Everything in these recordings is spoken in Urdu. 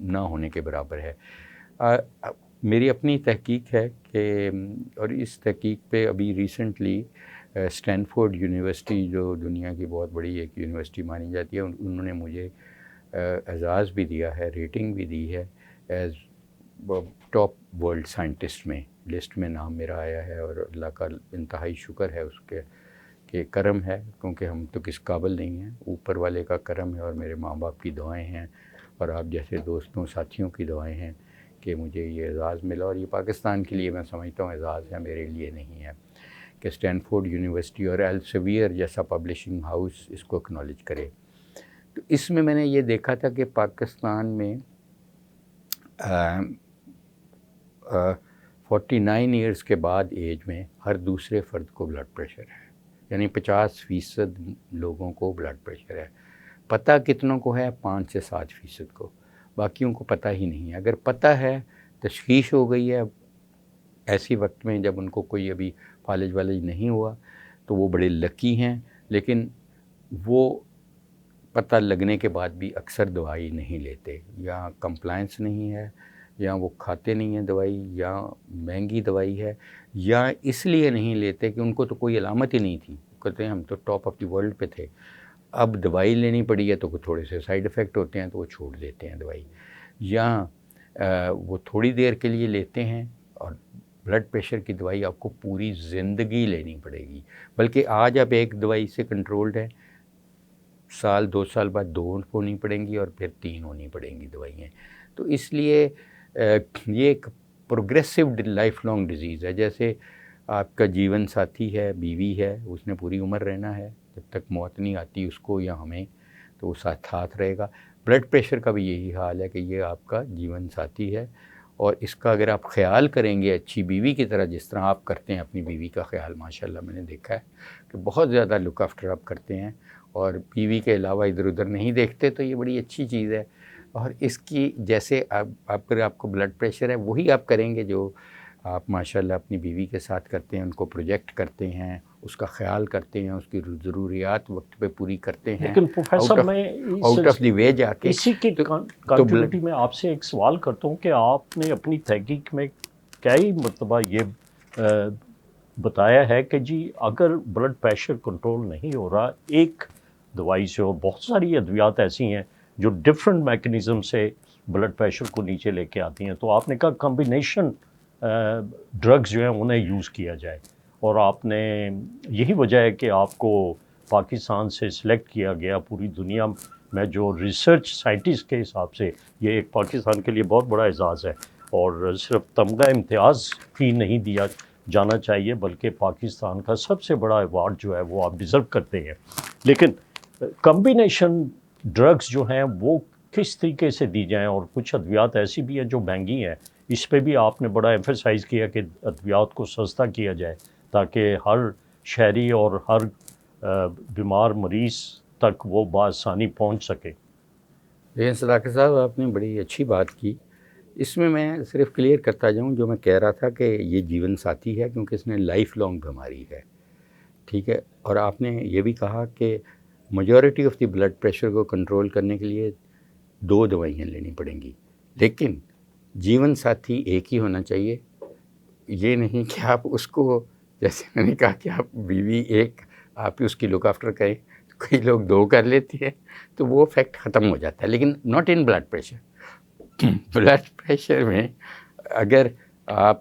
نہ ہونے کے برابر ہے. میری اپنی تحقیق ہے کہ اور اس تحقیق پہ ابھی ریسنٹلی اسٹینفورڈ یونیورسٹی جو دنیا کی بہت بڑی ایک یونیورسٹی مانی جاتی ہے, انہوں نے مجھے اعزاز بھی دیا ہے, ریٹنگ بھی دی ہے ایز ٹاپ ورلڈ سائنٹسٹ میں, لسٹ میں نام میرا آیا ہے, اور اللہ کا انتہائی شکر ہے اس کے کہ کرم ہے, کیونکہ ہم تو کس قابل نہیں ہیں, اوپر والے کا کرم ہے اور میرے ماں باپ کی دعائیں ہیں اور آپ جیسے دوستوں ساتھیوں کی دعائیں ہیں کہ مجھے یہ اعزاز ملا. اور یہ پاکستان کے لیے میں سمجھتا ہوں اعزاز ہے, میرے لیے نہیں ہے, کہ اسٹینفورڈ یونیورسٹی اور ایلسویئر جیسا پبلشنگ ہاؤس اس کو اکنالج کرے. تو اس میں میں نے یہ دیکھا تھا کہ پاکستان میں 49 ایئرس کے بعد ایج میں ہر دوسرے فرد کو بلڈ پریشر ہے, یعنی 50% لوگوں کو بلڈ پریشر ہے. پتہ کتنوں کو ہے؟ 5 سے 7% کو, باقیوں کو پتہ ہی نہیں ہے. اگر پتہ ہے, تشخیص ہو گئی ہے ایسی وقت میں جب ان کو کوئی ابھی فالج والج نہیں ہوا, تو وہ بڑے لکی ہیں. لیکن وہ پتہ لگنے کے بعد بھی اکثر دوائی نہیں لیتے, یا کمپلائنس نہیں ہے, یا وہ کھاتے نہیں ہیں دوائی, یا مہنگی دوائی ہے, یا اس لیے نہیں لیتے کہ ان کو تو کوئی علامت ہی نہیں تھی, کہتے ہیں ہم تو ٹاپ آف دی ورلڈ پہ تھے, اب دوائی لینی پڑی ہے تو تھوڑے سے سائیڈ ایفیکٹ ہوتے ہیں تو وہ چھوڑ دیتے ہیں دوائی, یا وہ تھوڑی دیر کے لیے لیتے ہیں. اور بلڈ پریشر کی دوائی آپ کو پوری زندگی لینی پڑے گی, بلکہ آج آپ ایک دوائی سے کنٹرولڈ ہیں, سال 2 سال بعد 2 ہونی پڑیں گی اور پھر 3 ہونی پڑیں گی دوائیاں. تو اس لیے یہ ایک پروگریسو لائف لانگ ڈیزیز ہے. جیسے آپ کا جیون ساتھی ہے, بیوی ہے, اس نے پوری عمر رہنا ہے, جب تک موت نہیں آتی اس کو یا ہمیں, تو وہ ساتھ رہے گا. بلڈ پریشر کا بھی یہی حال ہے کہ یہ آپ کا جیون ساتھی ہے, اور اس کا اگر آپ خیال کریں گے اچھی بیوی کی طرح, جس طرح آپ کرتے ہیں اپنی بیوی کا خیال, ماشاءاللہ میں نے دیکھا ہے کہ بہت زیادہ لک آفٹر آپ کرتے ہیں, اور بیوی کے علاوہ ادھر ادھر نہیں دیکھتے, تو یہ بڑی اچھی چیز ہے. اور اس کی جیسے آپ کو بلڈ پریشر ہے, وہی آپ کریں گے جو آپ ماشاءاللہ اپنی بیوی کے ساتھ کرتے ہیں, ان کو پروجیکٹ کرتے ہیں, اس کا خیال کرتے ہیں, اس کی ضروریات وقت پہ پوری کرتے ہیں. لیکن پروفیسر میں آؤٹ آف دی وے جا کے اسی کی کنٹینیوٹی میں آپ سے ایک سوال کرتا ہوں کہ آپ نے اپنی تحقیق میں کئی مرتبہ یہ بتایا ہے کہ جی اگر بلڈ پریشر کنٹرول نہیں ہو رہا ایک دوائی سے, اور بہت ساری ادویات ایسی ہیں جو ڈفرینٹ میکنزم سے بلڈ پریشر کو نیچے لے کے آتی ہیں, تو آپ نے کہا کمبینیشن ڈرگز جو ہیں انہیں یوز کیا جائے, اور آپ نے یہی وجہ ہے کہ آپ کو پاکستان سے سلیکٹ کیا گیا. پوری دنیا میں جو ریسرچ سائنٹسٹ کے حساب سے یہ ایک پاکستان کے لیے بہت بڑا اعزاز ہے, اور صرف تمغہ امتیاز ہی نہیں دیا جانا چاہیے بلکہ پاکستان کا سب سے بڑا ایوارڈ جو ہے وہ آپ ڈیزرو کرتے ہیں. لیکن کمبینیشن ڈرگز جو ہیں وہ کس طریقے سے دی جائیں, اور کچھ ادویات ایسی بھی ہیں جو مہنگی ہیں, اس پہ بھی آپ نے بڑا ایمفیسائز کیا کہ ادویات کو سستا کیا جائے تاکہ ہر شہری اور ہر بیمار مریض تک وہ بآسانی پہنچ سکے. لیکن صداقت صاحب آپ نے بڑی اچھی بات کی. اس میں صرف کلیئر کرتا جاؤں جو میں کہہ رہا تھا کہ یہ جیون ساتھی ہے کیونکہ اس نے لائف لانگ بیماری ہے, ٹھیک ہے. اور آپ نے یہ بھی کہا کہ majority of the blood pressure کو کنٹرول کرنے کے لیے 2 دوائیاں لینی پڑیں گی, لیکن جیون ساتھی ایک ہی ہونا چاہیے. یہ نہیں کہ آپ اس کو, جیسے میں نے کہا کہ آپ بیوی ایک آپ اس کی لک آفٹر کریں, کئی لوگ 2 کر لیتی ہیں تو وہ فیکٹ ختم ہو جاتا ہے. لیکن not in blood pressure. Blood pressure میں اگر آپ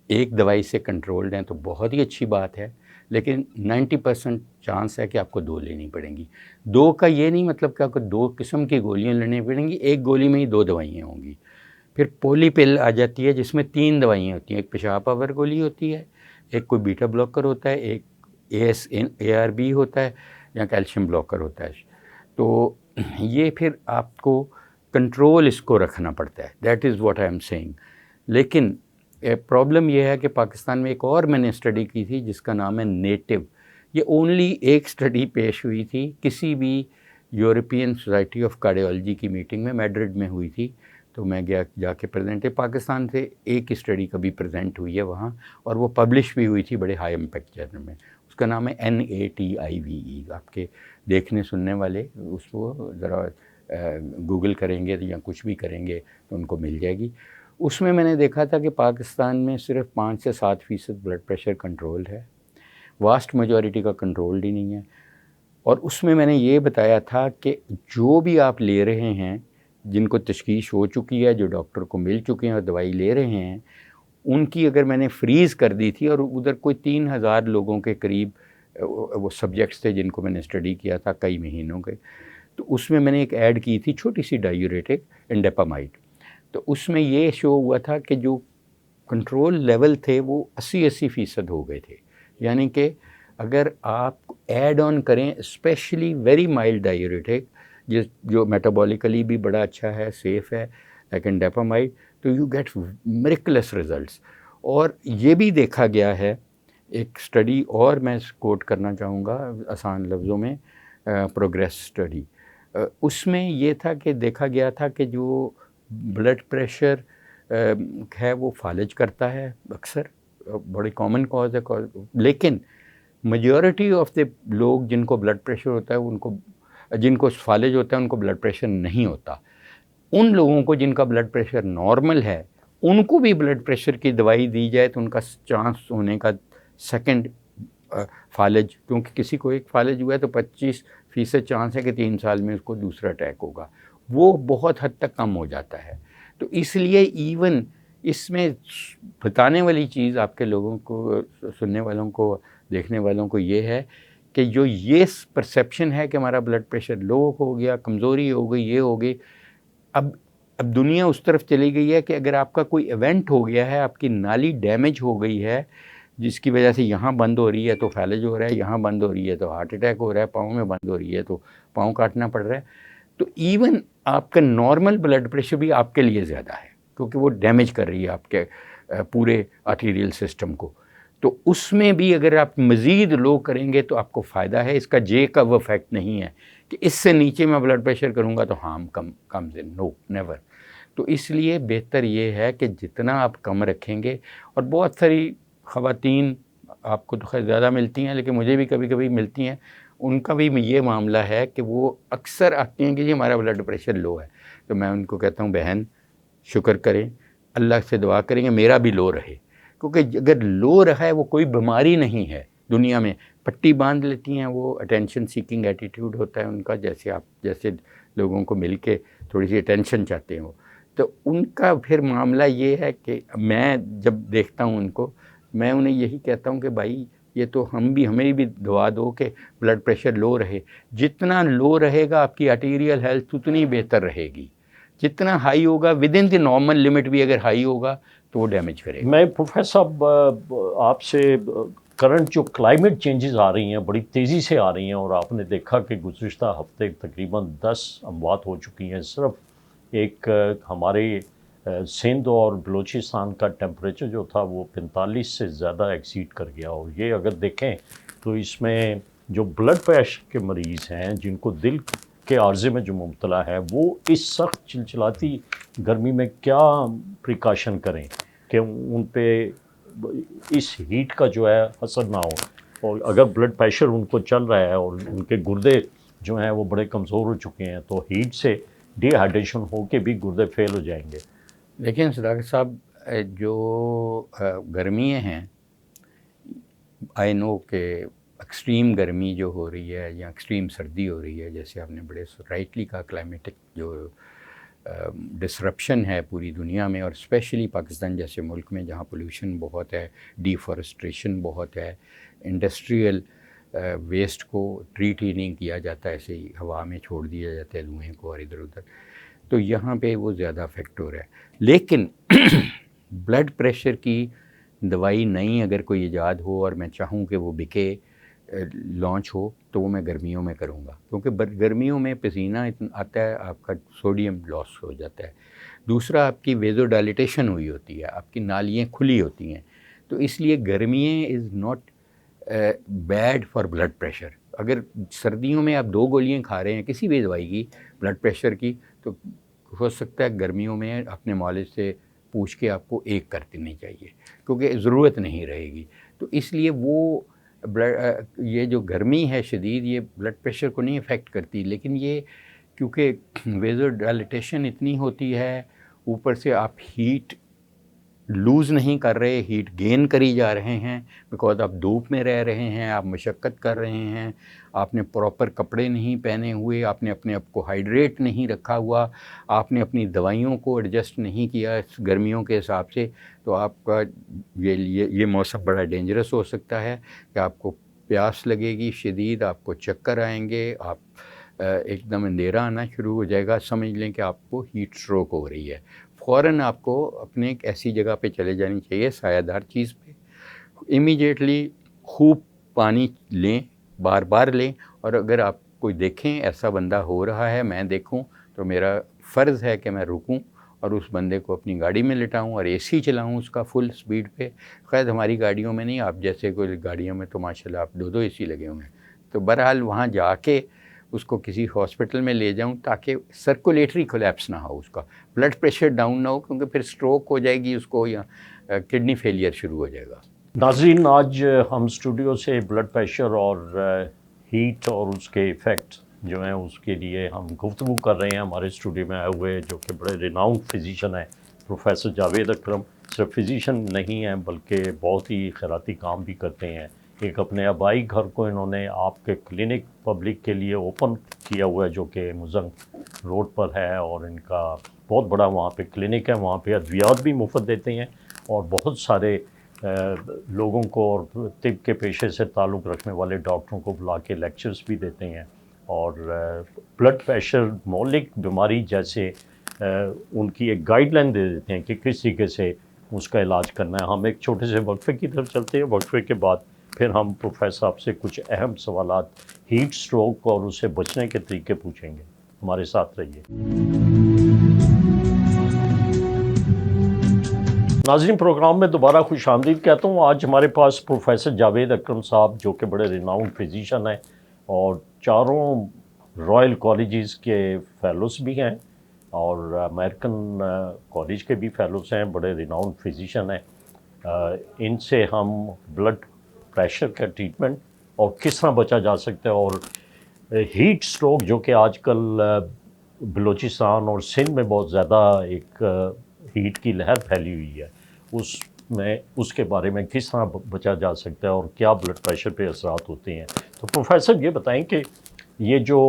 ایک دوائی سے کنٹرولڈ ہیں تو بہت ہی اچھی بات ہے, لیکن 90% چانس ہے کہ آپ کو 2 لینی پڑیں گی. 2 کا یہ نہیں مطلب کہ آپ کو 2 قسم کی گولیاں لینی پڑیں گی, ایک گولی میں ہی 2 دوائیاں ہوں گی. پھر پولی پل آ جاتی ہے جس میں 3 دوائیاں ہوتی ہیں, ایک پیشاب آور گولی ہوتی ہے, ایک کوئی بیٹا بلاکر ہوتا ہے, ایک ARB ہوتا ہے, یا کیلشیم بلاکر ہوتا ہے. تو یہ پھر آپ کو کنٹرول اس کو رکھنا پڑتا ہے, that is what I am seeing. لیکن پرابلم یہ ہے کہ پاکستان میں ایک اور میں نے اسٹڈی کی تھی جس کا نام ہے نیٹو. یہ اونلی ایک اسٹڈی پیش ہوئی تھی کسی بھی یورپین سوسائٹی آف کارڈیالوجی کی میٹنگ میں, میڈرڈ میں ہوئی تھی, تو میں گیا جا کے پریزنٹ. پاکستان سے ایک اسٹڈی کبھی پریزنٹ ہوئی ہے وہاں, اور وہ پبلش بھی ہوئی تھی بڑے ہائی امپیکٹ جرنل میں. اس کا نام ہے NATIVE. آپ کے دیکھنے سننے والے اس کو ذرا گوگل کریں گے یا کچھ بھی کریں گے تو ان کو مل جائے گی. اس میں نے دیکھا تھا کہ پاکستان میں صرف 5 سے 7% بلڈ پریشر کنٹرول ہے، واسٹ میجورٹی کا کنٹرول ہی نہیں ہے. اور اس میں نے یہ بتایا تھا کہ جو بھی آپ لے رہے ہیں، جن کو تشخیص ہو چکی ہے، جو ڈاکٹر کو مل چکے ہیں اور دوائی لے رہے ہیں، ان کی اگر میں نے فریز کر دی تھی، اور ادھر کوئی 3,000 لوگوں کے قریب وہ سبجیکٹس تھے جن کو میں نے اسٹڈی کیا تھا کئی مہینوں کے، تو اس میں نے ایک ایڈ کی تھی چھوٹی سی ڈائیوریٹک انڈیپامائڈ. تو اس میں یہ شو ہوا تھا کہ جو کنٹرول لیول تھے وہ 80% ہو گئے تھے. یعنی کہ اگر آپ ایڈ آن کریں اسپیشلی ویری مائلڈ ڈائیوریٹک جو میٹابولیکلی بھی بڑا اچھا ہے، سیف ہے، لیکن ڈیپامائڈ، تو یو گیٹ میریکلس ریزلٹس. اور یہ بھی دیکھا گیا ہے، ایک اسٹڈی اور میں کوٹ کرنا چاہوں گا آسان لفظوں میں، پروگریس اسٹڈی. اس میں یہ تھا کہ دیکھا گیا تھا کہ جو بلڈ پریشر ہے وہ فالج کرتا ہے اکثر، بڑی کامن کاز ہے، لیکن میجورٹی آف دے لوگ جن کو بلڈ پریشر ہوتا ہے جن کو فالج ہوتا ہے ان کو بلڈ پریشر نہیں ہوتا. ان لوگوں کو جن کا بلڈ پریشر نارمل ہے ان کو بھی بلڈ پریشر کی دوائی دی جائے تو ان کا چانس ہونے کا سیکنڈ فالج، کیونکہ کسی کو ایک فالج ہوا ہے تو 25% چانس ہے کہ 3 سال میں اس کو دوسرا اٹیک ہوگا، وہ بہت حد تک کم ہو جاتا ہے. تو اس لیے ایون اس میں بتانے والی چیز آپ کے لوگوں کو، سننے والوں کو، دیکھنے والوں کو یہ ہے کہ جو یہ پرسیپشن ہے کہ ہمارا بلڈ پریشر لو ہو گیا، کمزوری ہو گئی، یہ ہو گئی، اب دنیا اس طرف چلی گئی ہے کہ اگر آپ کا کوئی ایونٹ ہو گیا ہے، آپ کی نالی ڈیمیج ہو گئی ہے جس کی وجہ سے یہاں بند ہو رہی ہے تو فالج ہو رہا ہے، یہاں بند ہو رہی ہے تو ہارٹ اٹیک ہو رہا ہے، پاؤں میں بند ہو رہی ہے تو پاؤں کاٹنا پڑ رہا ہے، تو ایون آپ کا نارمل بلڈ پریشر بھی آپ کے لیے زیادہ ہے کیونکہ وہ ڈیمیج کر رہی ہے آپ کے پورے آرٹیریل سسٹم کو. تو اس میں بھی اگر آپ مزید لو کریں گے تو آپ کو فائدہ ہے. اس کا جے کا وہ افیکٹ نہیں ہے کہ اس سے نیچے میں بلڈ پریشر کروں گا تو ہارم کم سے نو نیور. تو اس لیے بہتر یہ ہے کہ جتنا آپ کم رکھیں گے، اور بہت ساری خواتین آپ کو تو خیر زیادہ ملتی ہیں لیکن مجھے بھی کبھی کبھی ملتی ہیں، ان کا بھی یہ معاملہ ہے کہ وہ اکثر آتی ہیں کہ جی ہمارا بلڈ پریشر لو ہے. تو میں ان کو کہتا ہوں بہن شکر کریں، اللہ سے دعا کریں کہ میرا بھی لو رہے، کیونکہ اگر لو رہا ہے وہ کوئی بیماری نہیں ہے. دنیا میں پٹی باندھ لیتی ہیں، وہ اٹینشن سیکنگ ایٹیٹیوڈ ہوتا ہے ان کا، جیسے لوگوں کو مل کے تھوڑی سی اٹینشن چاہتے ہوں، تو ان کا پھر معاملہ یہ ہے کہ میں جب دیکھتا ہوں ان کو، میں انہیں یہی کہتا ہوں کہ بھائی یہ تو ہمیں بھی دعا دو کہ بلڈ پریشر لو رہے. جتنا لو رہے گا آپ کی آرٹیریل ہیلتھ اتنی بہتر رہے گی. جتنا ہائی ہوگا with in the normal limit بھی اگر ہائی ہوگا تو وہ ڈیمیج کرے گا. میں پروفیسر صاحب آپ سے کرنٹ جو کلائمیٹ چینجز آ رہی ہیں بڑی تیزی سے آ رہی ہیں، اور آپ نے دیکھا کہ گزشتہ ہفتے تقریباً 10 اموات ہو چکی ہیں. صرف ایک ہمارے سندھ اور بلوچستان کا ٹیمپریچر جو تھا وہ 45 سے زیادہ ایکسیڈ کر گیا. اور یہ اگر دیکھیں تو اس میں جو بلڈ پریشر کے مریض ہیں، جن کو دل کے عارضے میں جو مبتلا ہے، وہ اس سخت چلچلاتی گرمی میں کیا پریکاشن کریں کہ ان پہ اس ہیٹ کا جو ہے اثر نہ ہو. اور اگر بلڈ پریشر ان کو چل رہا ہے اور ان کے گردے جو ہیں وہ بڑے کمزور ہو چکے ہیں، تو ہیٹ سے ڈی ہائیڈریشن ہو کے بھی گردے فیل ہو جائیں گے. لیکن صداقت صاحب جو گرمیاں ہیں، آئی نو کہ ایکسٹریم گرمی جو ہو رہی ہے یا ایکسٹریم سردی ہو رہی ہے، جیسے آپ نے بڑے رائٹلی کہا، کلائمیٹک جو ڈسرپشن ہے پوری دنیا میں، اور اسپیشلی پاکستان جیسے ملک میں جہاں پولیوشن بہت ہے، ڈیفارسٹریشن بہت ہے، انڈسٹریل ویسٹ کو ٹریٹ ہی نہیں کیا جاتا، ایسے ہی ہوا میں چھوڑ دیا جاتا ہے دھوئیں کو اور ادھر ادھر، تو یہاں پہ وہ زیادہ افیکٹ ہو رہا ہے. لیکن بلڈ پریشر کی دوائی نئی اگر کوئی ایجاد ہو اور میں چاہوں کہ وہ بکے، لانچ ہو، تو وہ میں گرمیوں میں کروں گا، کیونکہ گرمیوں میں پسینہ آتا ہے، آپ کا سوڈیم لاس ہو جاتا ہے. دوسرا آپ کی ویزو ڈائلیٹیشن ہوئی ہوتی ہے، آپ کی نالیاں کھلی ہوتی ہیں، تو اس لیے گرمیاں is not bad for blood pressure. اگر سردیوں میں آپ 2 گولیاں کھا رہے ہیں کسی بھی دوائی کی بلڈ پریشر کی، تو ہو سکتا ہے گرمیوں میں اپنے معالج سے پوچھ کے آپ کو 1 کر دینی چاہیے، کیونکہ ضرورت نہیں رہے گی. تو اس لیے وہ یہ جو گرمی ہے شدید، یہ بلڈ پریشر کو نہیں افیکٹ کرتی، لیکن یہ کیونکہ ویزو ڈائلیٹیشن اتنی ہوتی ہے، اوپر سے آپ ہیٹ لوز نہیں کر رہے، ہیٹ گین کری جا رہے ہیں، بیکاز آپ دھوپ میں رہ رہے ہیں، آپ مشقت کر رہے ہیں، آپ نے پراپر کپڑے نہیں پہنے ہوئے، آپ نے اپنے آپ کو ہائیڈریٹ نہیں رکھا ہوا، آپ نے اپنی دوائیوں کو ایڈجسٹ نہیں کیا اس گرمیوں کے حساب سے، تو آپ کا یہ موسم بڑا ڈینجرس ہو سکتا ہے کہ آپ کو پیاس لگے گی شدید، آپ کو چکر آئیں گے، آپ ایک دم اندھیرا آنا شروع ہو جائے گا، سمجھ لیں کہ آپ کو ہیٹ اسٹروک ہو رہی ہے۔ فوراً آپ کو اپنے ایک ایسی جگہ پہ چلے جانی چاہیے، سایہ دار چیز پہ، امیڈیٹلی خوب پانی لیں، بار بار لیں، اور اگر آپ کوئی دیکھیں ایسا بندہ ہو رہا ہے، میں دیکھوں، تو میرا فرض ہے کہ میں رکوں اور اس بندے کو اپنی گاڑی میں لٹاؤں اور اے سی چلاؤں اس کا فل سپیڈ پہ۔ خیر ہماری گاڑیوں میں نہیں، آپ جیسے کوئی گاڑیوں میں تو ماشاءاللہ آپ دو اے سی لگے ہوئے ہیں، تو بہرحال وہاں جا کے اس کو کسی ہاسپٹل میں لے جاؤں تاکہ سرکولیٹری کولیپس نہ ہو، اس کا بلڈ پریشر ڈاؤن نہ ہو، کیونکہ پھر سٹروک ہو جائے گی اس کو، یا کڈنی فیلئر شروع ہو جائے گا۔ ناظرین، آج ہم اسٹوڈیو سے بلڈ پریشر اور ہیٹ اور اس کے ایفیکٹ جو ہیں اس کے لیے ہم گفتگو کر رہے ہیں۔ ہمارے اسٹوڈیو میں آئے ہوئے جو کہ بڑے ریناؤنڈ فزیشین ہیں، پروفیسر جاوید اکرم، صرف فزیشین نہیں ہیں بلکہ بہت ہی خیراتی کام بھی کرتے ہیں۔ ایک اپنے آبائی گھر کو انہوں نے آپ کے کلینک پبلک کے لیے اوپن کیا ہوا ہے جو کہ مزنگ روڈ پر ہے، اور ان کا بہت بڑا وہاں پہ کلینک ہے، وہاں پہ ادویات بھی مفت دیتے ہیں، اور بہت سارے لوگوں کو اور طب کے پیشے سے تعلق رکھنے والے ڈاکٹروں کو بلا کے لیکچرز بھی دیتے ہیں، اور بلڈ پریشر مولک بیماری جیسے ان کی ایک گائیڈ لائن دے دیتے ہیں کہ کس طریقے سے اس کا علاج کرنا ہے۔ ہم ایک چھوٹے سے وقفے کی طرف چلتے ہیں، وقفے کے بعد پھر ہم پروفیسر صاحب سے کچھ اہم سوالات ہیٹ سٹروک اور اس سے بچنے کے طریقے پوچھیں گے۔ ہمارے ساتھ رہیے۔ ناظرین، پروگرام میں دوبارہ خوش آمدید کہتا ہوں۔ آج ہمارے پاس پروفیسر جاوید اکرم صاحب جو کہ بڑے ریناؤنڈ فزیشین ہیں اور چاروں رائل کالجز کے فیلوز بھی ہیں، اور امریکن کالج کے بھی فیلوز ہیں، بڑے ریناؤنڈ فزیشین ہیں۔ ان سے ہم بلڈ پریشر کا ٹریٹمنٹ اور کس طرح بچا جا سکتا ہے، اور ہیٹ سٹروک جو کہ آج کل بلوچستان اور سندھ میں بہت زیادہ ایک ہیٹ کی لہر پھیلی ہوئی ہے، اس کے بارے میں کس طرح بچا جا سکتا ہے اور کیا بلڈ پریشر پہ اثرات ہوتے ہیں۔ تو پروفیسر یہ بتائیں کہ یہ جو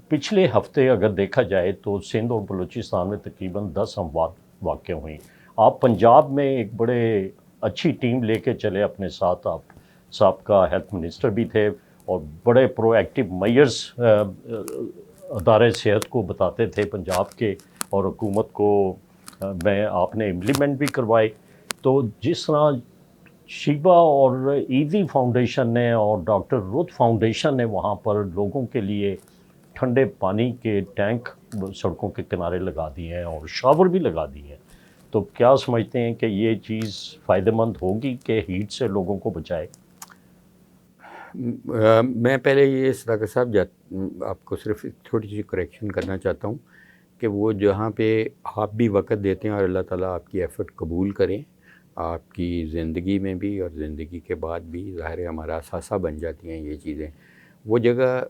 پچھلے ہفتے اگر دیکھا جائے تو سندھ اور بلوچستان میں تقریباً 10 اموات واقع ہوئیں۔ آپ پنجاب میں ایک بڑے اچھی ٹیم لے کے چلے اپنے ساتھ، آپ سابقہ ہیلتھ منسٹر بھی تھے اور بڑے پرو ایکٹیو میئرز ادارے صحت کو بتاتے تھے پنجاب کے، اور حکومت کو میں آپ نے امپلیمنٹ بھی کروائے۔ تو جس طرح شیبا اور ایزی فاؤنڈیشن نے اور ڈاکٹر رود فاؤنڈیشن نے وہاں پر لوگوں کے لیے ٹھنڈے پانی کے ٹینک سڑکوں کے کنارے لگا دیے ہیں اور شاور بھی لگا دیے ہیں، تو کیا سمجھتے ہیں کہ یہ چیز فائدہ مند ہوگی کہ ہیٹ سے لوگوں کو بچائے؟ میں پہلے یہ صداقت صاحب آپ کو صرف چھوٹی سی کریکشن کرنا چاہتا ہوں کہ وہ جہاں پہ آپ بھی وقت دیتے ہیں اور اللہ تعالیٰ آپ کی ایفرٹ قبول کریں، آپ کی زندگی میں بھی اور زندگی کے بعد بھی ظاہر ہمارا اثاثہ بن جاتی ہیں یہ چیزیں۔ وہ جگہ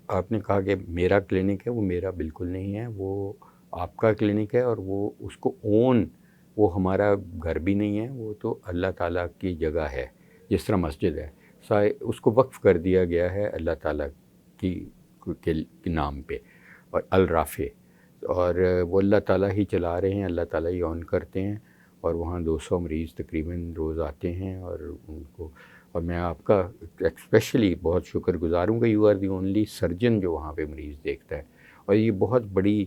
آپ نے کہا کہ میرا کلینک ہے، وہ میرا بالکل نہیں ہے، وہ آپ کا کلینک ہے، اور وہ اس کو وہ ہمارا گھر بھی نہیں ہے، وہ تو اللہ تعالیٰ کی جگہ ہے، جس طرح مسجد ہے، اس کو وقف کر دیا گیا ہے اللہ تعالیٰ کے نام پہ، اور الرافع، اور وہ اللہ تعالیٰ ہی چلا رہے ہیں، اللہ تعالیٰ ہی آن کرتے ہیں، اور وہاں 200 مریض تقریباً روز آتے ہیں، اور ان کو، اور میں آپ کا اسپیشلی بہت شکر گزار ہوں کہ you are the only surgeon جو وہاں پہ مریض دیکھتا ہے، اور یہ بہت بڑی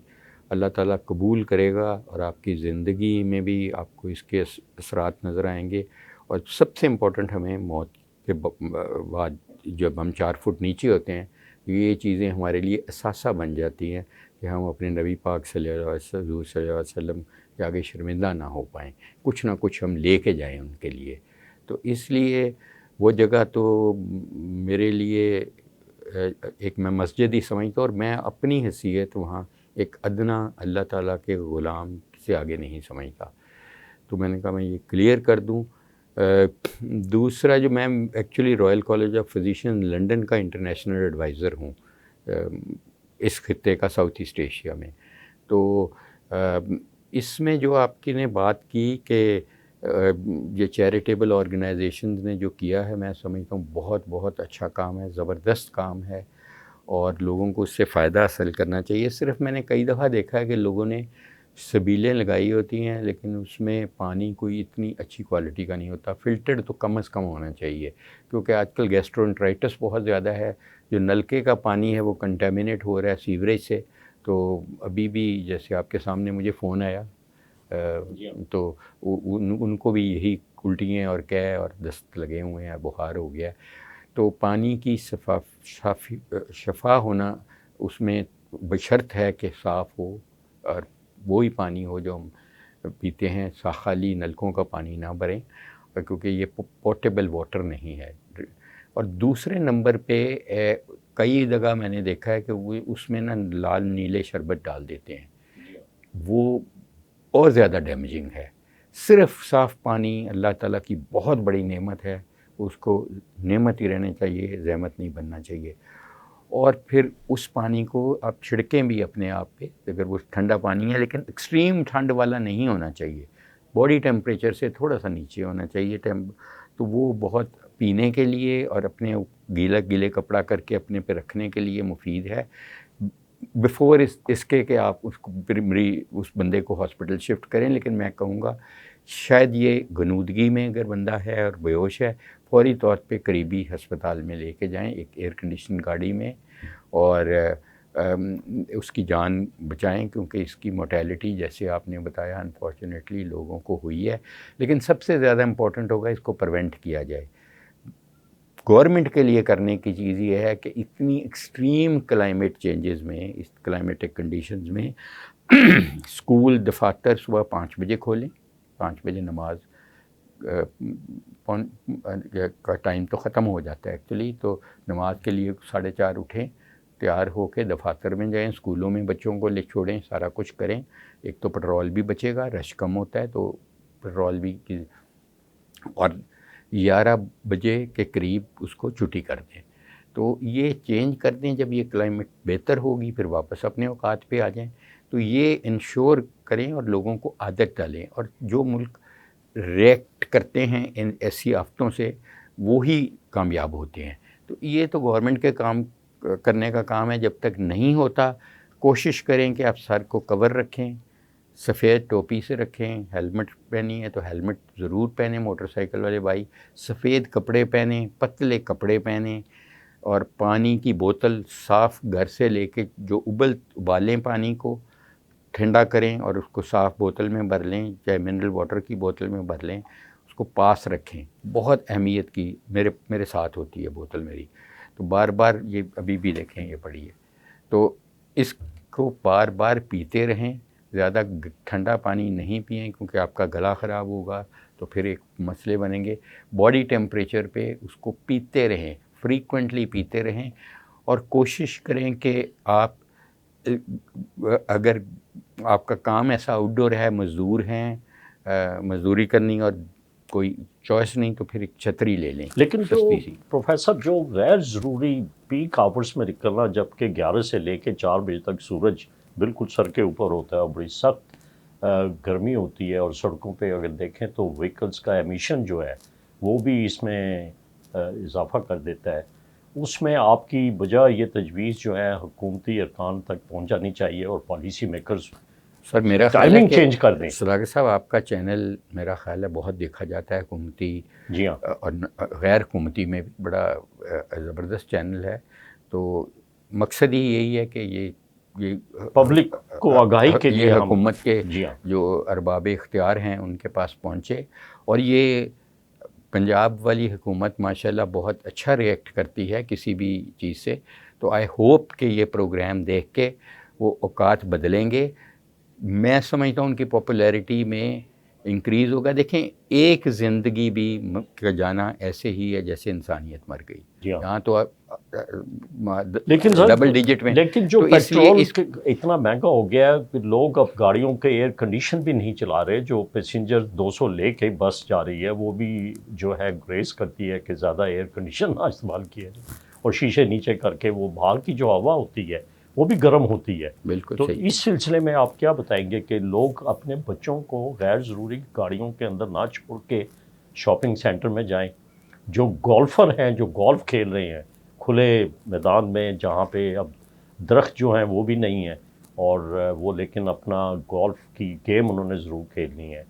اللہ تعالیٰ قبول کرے گا، اور آپ کی زندگی میں بھی آپ کو اس کے اثرات نظر آئیں گے۔ اور سب سے امپورٹنٹ، ہمیں موت کے بعد جب ہم 4 فٹ نیچے ہوتے ہیں، یہ چیزیں ہمارے لیے اثاثہ بن جاتی ہیں کہ ہم اپنے نبی پاک صلی اللہ علیہ وسلم کے آگے شرمندہ نہ ہو پائیں، کچھ نہ کچھ ہم لے کے جائیں ان کے لیے۔ تو اس لیے وہ جگہ تو میرے لیے ایک میں مسجد ہی سمجھتا، اور میں اپنی حیثیت وہاں ایک ادنا اللہ تعالیٰ کے غلام سے آگے نہیں سمجھتا۔ تو میں نے کہا میں یہ کلیئر کر دوں۔ دوسرا، جو میں actually Royal college of physician London کا انٹرنیشنل ایڈوائزر ہوں، اس خطے کا ساؤتھ ایسٹ ایشیا میں. تو اس میں جو آپ کی نے بات کی کہ یہ چیریٹیبل آرگنائزیشنز نے جو کیا ہے، میں سمجھتا ہوں بہت بہت اچھا کام ہے، زبردست کام ہے، اور لوگوں کو اس سے فائدہ حاصل کرنا چاہیے. صرف میں نے کئی دفعہ دیکھا ہے کہ لوگوں نے سبیلیں لگائی ہوتی ہیں لیکن اس میں پانی کوئی اتنی اچھی کوالٹی کا نہیں ہوتا. فلٹرڈ تو کم از کم ہونا چاہیے، کیونکہ آج کل گیسٹرونٹرائٹس بہت زیادہ ہے. جو نلکے کا پانی ہے وہ کنٹامینیٹ ہو رہا ہے سیوریج سے. تو ابھی بھی جیسے آپ کے سامنے مجھے فون آیا تو ان کو بھی یہی الٹیاں اور قے اور دست لگے ہوئے ہیں، بخار ہو گیا. تو پانی کی شفا ہونا اس میں بشرط ہے کہ صاف ہو، اور وہی پانی ہو جو ہم پیتے ہیں. خالی نلکوں کا پانی نہ بھریں، کیونکہ یہ پورٹیبل واٹر نہیں ہے. اور دوسرے نمبر پہ کئی جگہ میں نے دیکھا ہے کہ وہ اس میں نا لال نیلے شربت ڈال دیتے ہیں، وہ اور زیادہ ڈیمیجنگ ہے. صرف صاف پانی اللہ تعالیٰ کی بہت بڑی نعمت ہے، اس کو نعمت ہی رہنا چاہیے، زحمت نہیں بننا چاہیے. اور پھر اس پانی کو آپ چھڑکیں بھی اپنے آپ پہ، اگر وہ ٹھنڈا پانی ہے لیکن ایکسٹریم ٹھنڈ والا نہیں ہونا چاہیے، باڈی ٹیمپریچر سے تھوڑا سا نیچے ہونا چاہیے. تو وہ بہت پینے کے لیے اور اپنے گیلے کپڑا کر کے اپنے پہ رکھنے کے لیے مفید ہے. بیفور اس کے کہ آپ اس کو اس بندے کو ہاسپٹل شفٹ کریں. لیکن میں کہوں گا شاید یہ غنودگی میں اگر بندہ ہے اور بے ہوش ہے، فوری طور پہ قریبی ہسپتال میں لے کے جائیں ایک ایئر کنڈیشن گاڑی میں، اور اس کی جان بچائیں، کیونکہ اس کی مورٹیلٹی جیسے آپ نے بتایا انفارچونیٹلی لوگوں کو ہوئی ہے. لیکن سب سے زیادہ امپورٹنٹ ہوگا اس کو پریونٹ کیا جائے. گورنمنٹ کے لیے کرنے کی چیز یہ ہے کہ اتنی ایکسٹریم کلائمیٹ چینجز میں، اس کلائمیٹک کنڈیشنز میں اسکول دفاتر صبح 5 بجے کھولیں. 5 بجے نماز کا ٹائم تو ختم ہو جاتا ہے ایکچولی، تو نماز کے لیے 4:30 اٹھیں، تیار ہو کے دفاتر میں جائیں، اسکولوں میں بچوں کو لے چھوڑیں، سارا کچھ کریں. ایک تو پٹرول بھی بچے گا، رش کم ہوتا ہے تو پٹرول بھی اور 11 بجے کے قریب اس کو چھٹی کر دیں. تو یہ چینج کر دیں. جب یہ کلائمیٹ بہتر ہوگی پھر واپس اپنے اوقات پہ آ جائیں. تو یہ انشور کریں اور لوگوں کو عادت ڈالیں. اور جو ملک ریئیکٹ کرتے ہیں ان ایسی آفتوں سے وہی کامیاب ہوتے ہیں. تو یہ تو گورنمنٹ کے کام کرنے کا کام ہے. جب تک نہیں ہوتا کوشش کریں کہ آپ سر کو کور رکھیں، سفید ٹوپی سے رکھیں، ہیلمٹ پہنی ہے تو ہیلمٹ ضرور پہنیں موٹر سائیکل والے بھائی، سفید کپڑے پہنیں، پتلے کپڑے پہنیں، اور پانی کی بوتل صاف گھر سے لے کے جو ابالیں پانی کو ٹھنڈا کریں اور اس کو صاف بوتل میں بھر لیں، چاہے منرل واٹر کی بوتل میں بھر لیں، اس کو پاس رکھیں. بہت اہمیت کی میرے ساتھ ہوتی ہے بوتل میری، تو بار بار یہ ابھی بھی دیکھیں یہ پڑی ہے، تو اس کو بار بار پیتے رہیں. زیادہ ٹھنڈا پانی نہیں پئیں کیونکہ آپ کا گلا خراب ہوگا تو پھر ایک مسئلے بنیں گے. باڈی ٹیمپریچر پہ اس کو پیتے رہیں، فریکوینٹلی پیتے رہیں. اور کوشش کریں کہ آپ اگر آپ کا کام ایسا آؤٹ ڈور ہے، مزدور ہیں، مزدوری کرنی اور کوئی چوائس نہیں، تو پھر ایک چھتری لے لیں. لیکن جو سستی سی پروفیسر جو غیر ضروری پیک آورس میں نکلنا، جبکہ 11 سے لے کے 4 بجے تک سورج بالکل سر کے اوپر ہوتا ہے اور بڑی سخت گرمی ہوتی ہے، اور سڑکوں پہ اگر دیکھیں تو وہیکلس کا ایمیشن جو ہے وہ بھی اس میں اضافہ کر دیتا ہے. اس میں آپ کی بجا یہ تجویز جو ہے حکومتی ارکان تک پہنچانی چاہیے اور پالیسی میکرز سر میرا خیال ہے ٹائمنگ کہ چینج کر دیں. سراغ صاحب آپ کا چینل میرا خیال ہے بہت دیکھا جاتا ہے، حکومتی جی ہاں، اور غیر حکومتی میں بھی بڑا زبردست چینل ہے. تو مقصد ہی یہی ہے کہ یہ پبلک کو آگاہی کے لیے یہ ہم حکومت کے جی ہاں جو ارباب اختیار ہیں ان کے پاس پہنچے. اور یہ پنجاب والی حکومت ماشاءاللہ بہت اچھا ریئیکٹ کرتی ہے کسی بھی چیز سے. تو آئی ہوپ کہ یہ پروگرام دیکھ کے وہ اوقات بدلیں گے. میں سمجھتا ہوں ان کی پاپولیرٹی میں انکریز ہوگا. دیکھیں ایک زندگی بھی کا جانا ایسے ہی ہے جیسے انسانیت مر گئی. جی ہاں. یہاں تو لیکن سر ڈبل ڈیجٹ میں، لیکن جو تو اس لیے پیٹرول اتنا مہنگا ہو گیا ہے کہ لوگ اب گاڑیوں کے ایئر کنڈیشن بھی نہیں چلا رہے. جو پیسنجر 200 لے کے بس جا رہی ہے وہ بھی جو ہے گریز کرتی ہے کہ زیادہ ایئر کنڈیشن نہ استعمال کیا جائے، اور شیشے نیچے کر کے وہ باہر کی جو ہوا ہوتی ہے وہ بھی گرم ہوتی ہے. بالکل تو صحیح. اس سلسلے میں آپ کیا بتائیں گے کہ لوگ اپنے بچوں کو غیر ضروری گاڑیوں کے اندر نہ چھوڑ کے شاپنگ سینٹر میں جائیں؟ جو گولفر ہیں، جو گولف کھیل رہے ہیں کھلے میدان میں، جہاں پہ اب درخت جو ہیں وہ بھی نہیں ہیں، اور وہ لیکن اپنا گولف کی گیم انہوں نے ضرور کھیلنی ہے،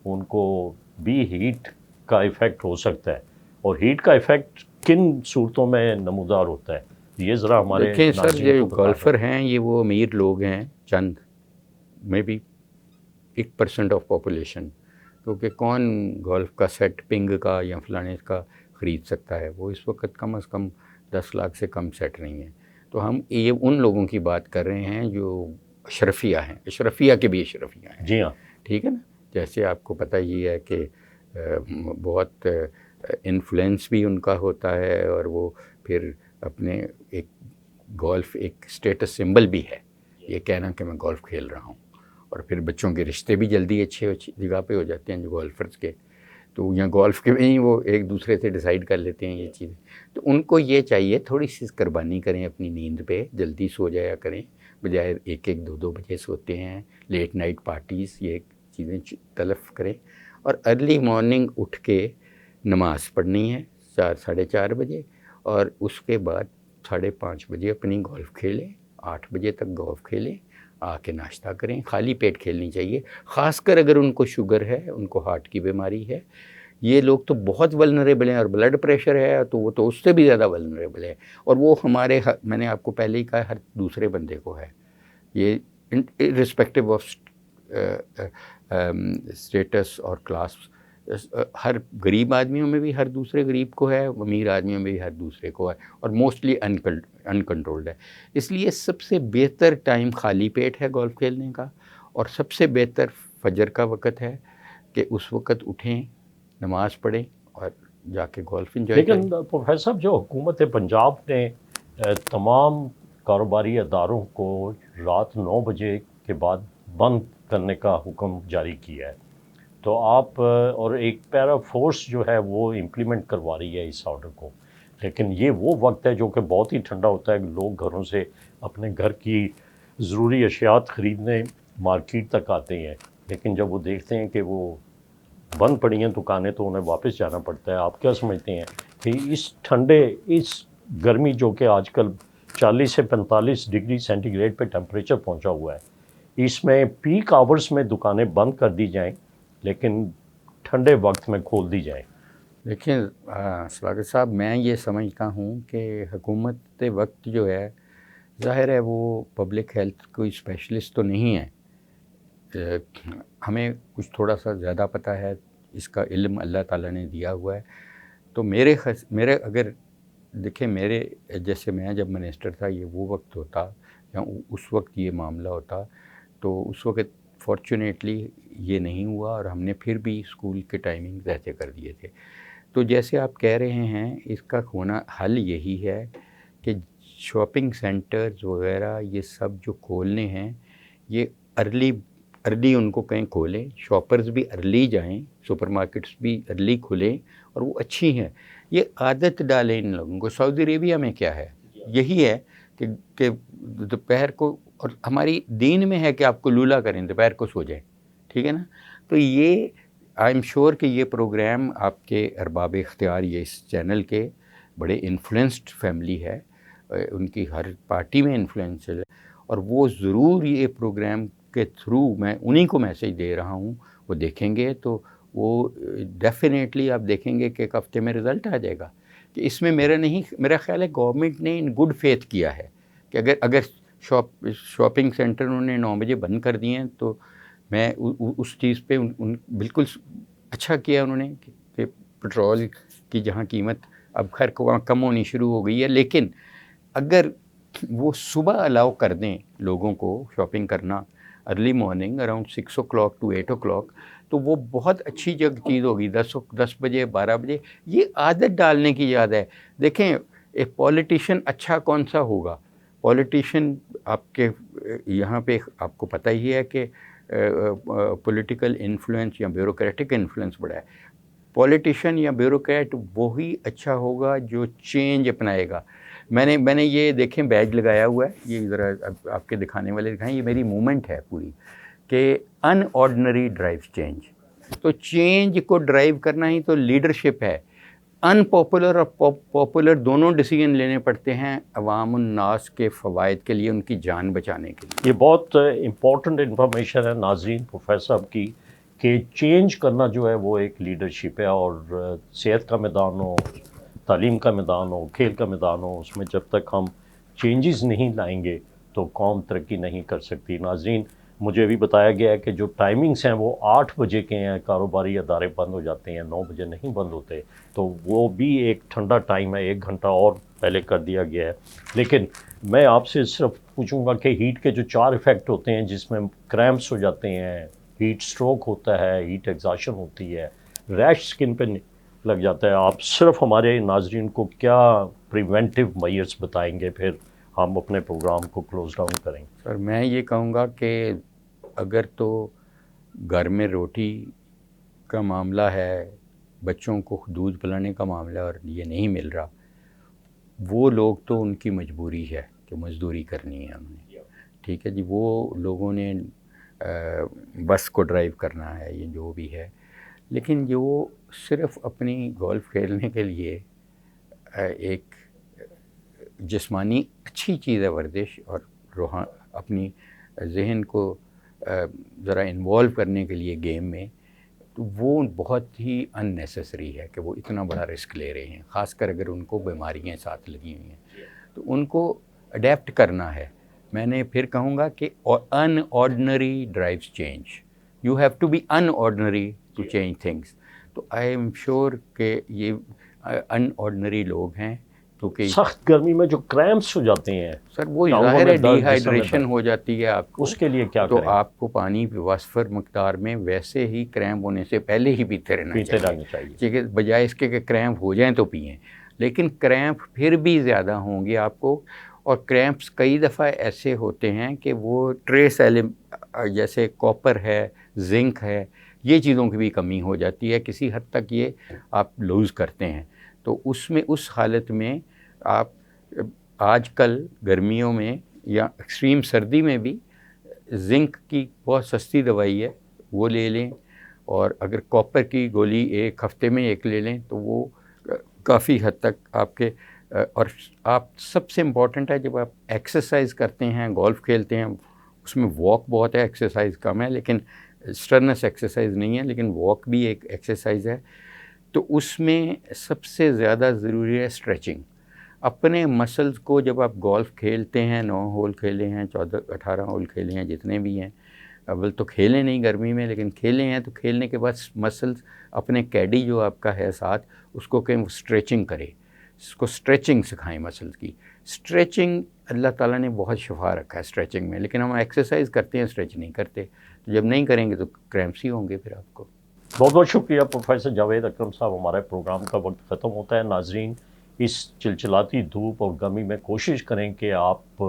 ان کو بھی ہیٹ کا ایفیکٹ ہو سکتا ہے. اور ہیٹ کا ایفیکٹ کن صورتوں میں نمودار ہوتا ہے، یہ ذرا ہمارے دیکھیں سر، ناظرین جو کو بتا گولفر دیں. ہیں یہ وہ امیر لوگ ہیں، چند میں بھی 1% آف پاپولیشن، کیونکہ کون گولف کا سیٹ پنگ کا یا فلانے کا خرید سکتا ہے؟ وہ اس وقت کم از کم 10 لاکھ سے کم سیٹ نہیں ہیں. تو ہم یہ ان لوگوں کی بات کر رہے ہیں جو اشرفیہ ہیں، اشرفیہ کے بھی اشرفیہ ہیں. جی ہاں. ٹھیک ہے نا. جیسے آپ کو پتہ ہی ہے کہ بہت انفلوئنس بھی ان کا ہوتا ہے، اور وہ پھر اپنے ایک گولف ایک اسٹیٹس سمبل بھی ہے یہ کہنا کہ میں گولف کھیل رہا ہوں. اور پھر بچوں کے رشتے بھی جلدی اچھی جگہ پہ ہو جاتے ہیں جو گولفرز کے، تو یہاں گولف کے میں ہی وہ ایک دوسرے سے ڈیسائیڈ کر لیتے ہیں یہ چیزیں. تو ان کو یہ چاہیے تھوڑی سی قربانی کریں اپنی نیند پہ، جلدی سو جایا کریں، بجائے 1-2 بجے سوتے ہیں. لیٹ نائٹ پارٹیز یہ چیزیں تلف کریں، اور ارلی مارننگ اٹھ کے نماز پڑھنی ہے 4-4:30 بجے، اور اس کے بعد 5:30 بجے اپنی گولف کھیلیں، 8 بجے تک گولف کھیلیں، آ کے ناشتہ کریں. خالی پیٹ کھیلنی چاہیے، خاص کر اگر ان کو شوگر ہے، ان کو ہارٹ کی بیماری ہے. یہ لوگ تو بہت ولنریبل ہیں، اور بلڈ پریشر ہے تو وہ تو اس سے بھی زیادہ ولنریبل ہے. اور وہ ہمارے میں نے آپ کو پہلے ہی کہا ہر دوسرے بندے کو ہے یہ، رسپیکٹو آف اسٹیٹس اور کلاس. ہر غریب آدمیوں میں بھی ہر دوسرے غریب کو ہے، امیر آدمیوں میں بھی ہر دوسرے کو ہے، اور موسٹلی انکنٹرولڈ ہے. اس لیے سب سے بہتر ٹائم خالی پیٹ ہے گولف کھیلنے کا، اور سب سے بہتر فجر کا وقت ہے کہ اس وقت اٹھیں، نماز پڑھیں، اور جا کے گولف انجوائے کریں. لیکن پروفیسر صاحب، جو حکومت پنجاب نے تمام کاروباری اداروں کو رات 9 بجے کے بعد بند کرنے کا حکم جاری کیا ہے، تو آپ اور ایک پیرا فورس جو ہے وہ امپلیمنٹ کروا رہی ہے اس آرڈر کو، لیکن یہ وہ وقت ہے جو کہ بہت ہی ٹھنڈا ہوتا ہے کہ لوگ گھروں سے اپنے گھر کی ضروری اشیاء خریدنے مارکیٹ تک آتے ہیں، لیکن جب وہ دیکھتے ہیں کہ وہ بند پڑی ہیں دکانیں تو انہیں واپس جانا پڑتا ہے. آپ کیا سمجھتے ہیں کہ اس ٹھنڈے، اس گرمی جو کہ آج کل 40 سے 45 ڈگری سینٹی گریڈ پہ ٹیمپریچر پہنچا ہوا ہے، اس میں پیک آورز میں دکانیں بند کر دی جائیں لیکن ٹھنڈے وقت میں کھول دی جائیں؟ دیکھیں سلاگر صاحب، میں یہ سمجھتا ہوں کہ حکومت وقت جو ہے، ظاہر ہے وہ پبلک ہیلتھ کوئی اسپیشلسٹ تو نہیں ہے، ہمیں کچھ تھوڑا سا زیادہ پتہ ہے، اس کا علم اللہ تعالیٰ نے دیا ہوا ہے. تو میرے اگر دیکھیں، میرے جیسے میں جب منسٹر تھا یہ وہ وقت ہوتا یا اس وقت یہ معاملہ ہوتا، تو اس وقت فارچونیٹلی یہ نہیں ہوا، اور ہم نے پھر بھی اسکول کے ٹائمنگ ایسے کر دیے تھے. تو جیسے آپ کہہ رہے ہیں، اس کا ہونا حل یہی ہے کہ شاپنگ سینٹرز وغیرہ یہ سب جو کھولنے ہیں، یہ ارلی ان کو کہیں کھولیں، شاپرز بھی ارلی جائیں، سپر مارکیٹس بھی ارلی کھلیں، اور وہ اچھی ہیں. یہ عادت ڈالیں ان لوگوں کو. سعودی عربیہ میں کیا ہے، یہی ہے کہ دوپہر کو، اور ہماری دین میں ہے کہ آپ کو لولا کریں، دوپہر کو سو جائیں. ٹھیک ہے نا. تو یہ آئی ایم شیور کہ یہ پروگرام آپ کے ارباب اختیار، یہ اس چینل کے بڑے انفلوئنسڈ فیملی ہے، ان کی ہر پارٹی میں انفلوئنس ہے، اور وہ ضرور یہ پروگرام کے تھرو، میں انہی کو میسیج دے رہا ہوں، وہ دیکھیں گے تو وہ ڈیفینیٹلی آپ دیکھیں گے کہ ایک ہفتے میں رزلٹ آ جائے گا. کہ اس میں میرا خیال ہے گورنمنٹ نے ان گڈ فیتھ کیا ہے کہ اگر شاپنگ سینٹر انہوں نے 9 بجے بند کر دیے ہیں، تو میں اس چیز پہ بالکل اچھا کیا انہوں نے کہ پٹرول کی جہاں قیمت اب خیر کم ہونی شروع ہو گئی ہے، لیکن اگر وہ صبح الاؤ کر دیں لوگوں کو شاپنگ کرنا early morning around 6 o'clock to 8 o'clock، تو وہ بہت اچھی چیز ہوگی. 10 بجے 12 بجے یہ عادت ڈالنے کی یاد ہے. دیکھیں ایک پولیٹیشین اچھا کون سا ہوگا؟ پولیٹیشین آپ کے یہاں پہ آپ کو پتہ ہی ہے کہ پولیٹیکل انفلوئنس یا بیوروکریٹک انفلوئنس بڑا ہے. پولیٹیشین یا بیوروکریٹ وہی اچھا ہوگا جو چینج اپنائے گا. میں نے یہ دیکھیں بیج لگایا ہوا ہے، یہ ذرا آپ کے دکھانے والے دکھائیں، یہ میری موومنٹ ہے پوری کہ ان آرڈنری ڈرائیو چینج. تو چینج کو ڈرائیو کرنا ہی تو لیڈرشپ ہے. ان پاپولر اور پاپولر دونوں ڈیسیجن لینے پڑتے ہیں عوام الناس کے فوائد کے لیے، ان کی جان بچانے کے لیے. یہ بہت امپورٹنٹ انفارمیشن ہے ناظرین پروفیسر صاحب کی، کہ چینج کرنا جو ہے وہ ایک لیڈرشپ ہے، اور صحت کا میدان ہو، تعلیم کا میدان ہو، کھیل کا میدان ہو، اس میں جب تک ہم چینجز نہیں لائیں گے تو قوم ترقی نہیں کر سکتی. ناظرین مجھے بھی بتایا گیا ہے کہ جو ٹائمنگز ہیں وہ 8 بجے کے ہیں، کاروباری ادارے بند ہو جاتے ہیں، 9 بجے نہیں بند ہوتے، تو وہ بھی ایک ٹھنڈا ٹائم ہے، 1 گھنٹہ اور پہلے کر دیا گیا ہے. لیکن میں آپ سے صرف پوچھوں گا کہ ہیٹ کے جو 4 ایفیکٹ ہوتے ہیں جس میں کریمپس ہو جاتے ہیں، ہیٹ سٹروک ہوتا ہے، ہیٹ ایگزاشن ہوتی ہے، ریش سکن پہ لگ جاتا ہے، آپ صرف ہمارے ناظرین کو کیا پریونٹیو میئرز بتائیں گے، پھر ہم اپنے پروگرام کو کلوز ڈاؤن کریں گے؟ سر میں یہ کہوں گا کہ اگر تو گھر میں روٹی کا معاملہ ہے، بچوں کو دودھ پلانے کا معاملہ اور یہ نہیں مل رہا، وہ لوگ تو ان کی مجبوری ہے کہ مزدوری کرنی ہے انہوں نے، ٹھیک ہے جی. وہ لوگوں نے بس کو ڈرائیو کرنا ہے، یہ جو بھی ہے. لیکن جو صرف اپنی گولف کھیلنے کے لیے ایک جسمانی اچھی چیز ہے ورزش، اور اپنی ذہن کو ذرا انوالو کرنے کے لیے گیم میں، تو وہ بہت ہی ان نیسیسری ہے کہ وہ اتنا بڑا رسک لے رہے ہیں، خاص کر اگر ان کو بیماریاں ساتھ لگی ہوئی ہیں تو ان کو اڈیپٹ کرنا ہے. میں نے پھر کہوں گا کہ ان ordinary drives change, you have to be in ordinary to change things. تو آئی ایم شیور کہ یہ ان آرڈنری لوگ ہیں، کیونکہ سخت گرمی میں جو کریمپس ہو جاتے ہیں، سر وہ ٹانگوں ظاہر میں ہے درد، ڈی جسم میں ہائیڈریشن درد، ہو جاتی ہے آپ کو، اس کے لیے کیا تو کریں؟ آپ کو پانی واسفر مقدار میں ویسے ہی کریمپ ہونے سے پہلے ہی پیتے رہنا چاہیے، ٹھیک ہے، بجائے اس کے کہ کریمپ ہو جائیں تو پئیں. لیکن کریمپ پھر بھی زیادہ ہوں گے آپ کو، اور کریمپس کئی دفعہ ایسے ہوتے ہیں کہ وہ ٹریس جیسے کاپر ہے، زنک ہے، یہ چیزوں کی بھی کمی ہو جاتی ہے، کسی حد تک یہ آپ لوز کرتے ہیں. تو اس حالت میں آپ آج کل گرمیوں میں یا ایکسٹریم سردی میں بھی زنک کی بہت سستی دوائی ہے، وہ لے لیں، اور اگر کاپر کی گولی ایک ہفتے میں ایک لے لیں تو وہ کافی حد تک آپ کے. اور آپ سب سے امپورٹنٹ ہے جب آپ ایکسرسائز کرتے ہیں، گولف کھیلتے ہیں، اس میں واک بہت ہے، ایکسرسائز کم ہے، لیکن اسٹرنس ایکسرسائز نہیں ہے، لیکن واک بھی ایک ایکسرسائز ہے. تو اس میں سب سے زیادہ ضروری ہے اسٹریچنگ. اپنے مسلز کو جب آپ گولف کھیلتے ہیں، 9 ہول کھیلے ہیں، 18 ہول کھیلے ہیں، جتنے بھی ہیں، اول تو کھیلے نہیں گرمی میں، لیکن کھیلے ہیں، تو کھیلنے کے بعد مسلز اپنے کیڈی جو آپ کا ہے ساتھ، اس کو کہیں وہ اسٹریچنگ کرے، اس کو اسٹریچنگ سکھائیں مسلز کی. اسٹریچنگ اللہ تعالیٰ نے بہت شفا رکھا ہے اسٹریچنگ میں، لیکن ہم ایکسرسائز کرتے ہیں، اسٹریچ نہیں کرتے. تو جب نہیں کریں گے تو کریمپس ہی ہوں گے پھر آپ کو. بہت بہت شکریہ پروفیسر جاوید اکرم صاحب. ہمارے پروگرام کا وقت ختم ہوتا ہے. ناظرین اس چلچلاتی دھوپ اور گرمی میں کوشش کریں کہ آپ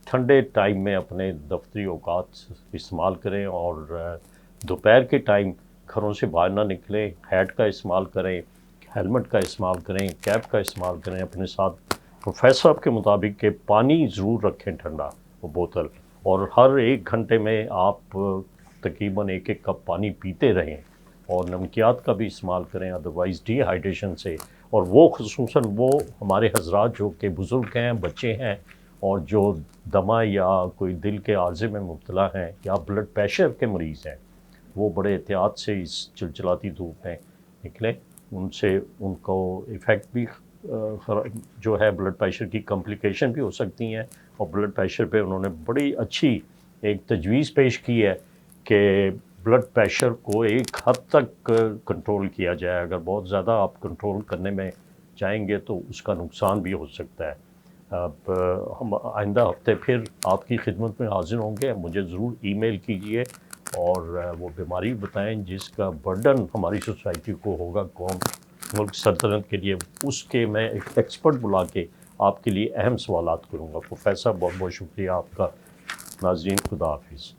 ٹھنڈے ٹائم میں اپنے دفتری اوقات استعمال کریں، اور دوپہر کے ٹائم گھروں سے باہر نہ نکلیں. ہیٹ کا استعمال کریں، ہیلمٹ کا استعمال کریں، کیپ کا استعمال کریں. اپنے ساتھ پروفیسر صاحب کے مطابق کہ پانی ضرور رکھیں ٹھنڈا، وہ بوتل، اور ہر 1 گھنٹے میں آپ تقریباً 1 کپ پانی پیتے رہیں، اور نمکیات کا بھی استعمال کریں، ادروائز ڈی ہائیڈریشن سے. اور وہ خصوصاً وہ ہمارے حضرات جو کہ بزرگ ہیں، بچے ہیں، اور جو دمہ یا کوئی دل کے عارضے میں مبتلا ہیں، یا بلڈ پریشر کے مریض ہیں، وہ بڑے احتیاط سے اس چلچلاتی دھوپ میں نکلیں. ان سے ان کو ایفیکٹ بھی جو ہے بلڈ پریشر کی کمپلیکیشن بھی ہو سکتی ہیں. اور بلڈ پریشر پہ انہوں نے بڑی اچھی ایک تجویز پیش کی ہے کہ بلڈ پریشر کو ایک حد تک کنٹرول کیا جائے. اگر بہت زیادہ آپ کنٹرول کرنے میں جائیں گے تو اس کا نقصان بھی ہو سکتا ہے. اب ہم آئندہ ہفتے پھر آپ کی خدمت میں حاضر ہوں گے. مجھے ضرور ای میل کیجئے اور وہ بیماری بتائیں جس کا برڈن ہماری سوسائٹی کو ہوگا قوم ملک سلطنت کے لیے. اس کے میں ایک ایکسپرٹ بلا کے آپ کے لیے اہم سوالات کروں گا. پروفیسر بہت بہت شکریہ آپ کا. ناظرین خدا حافظ.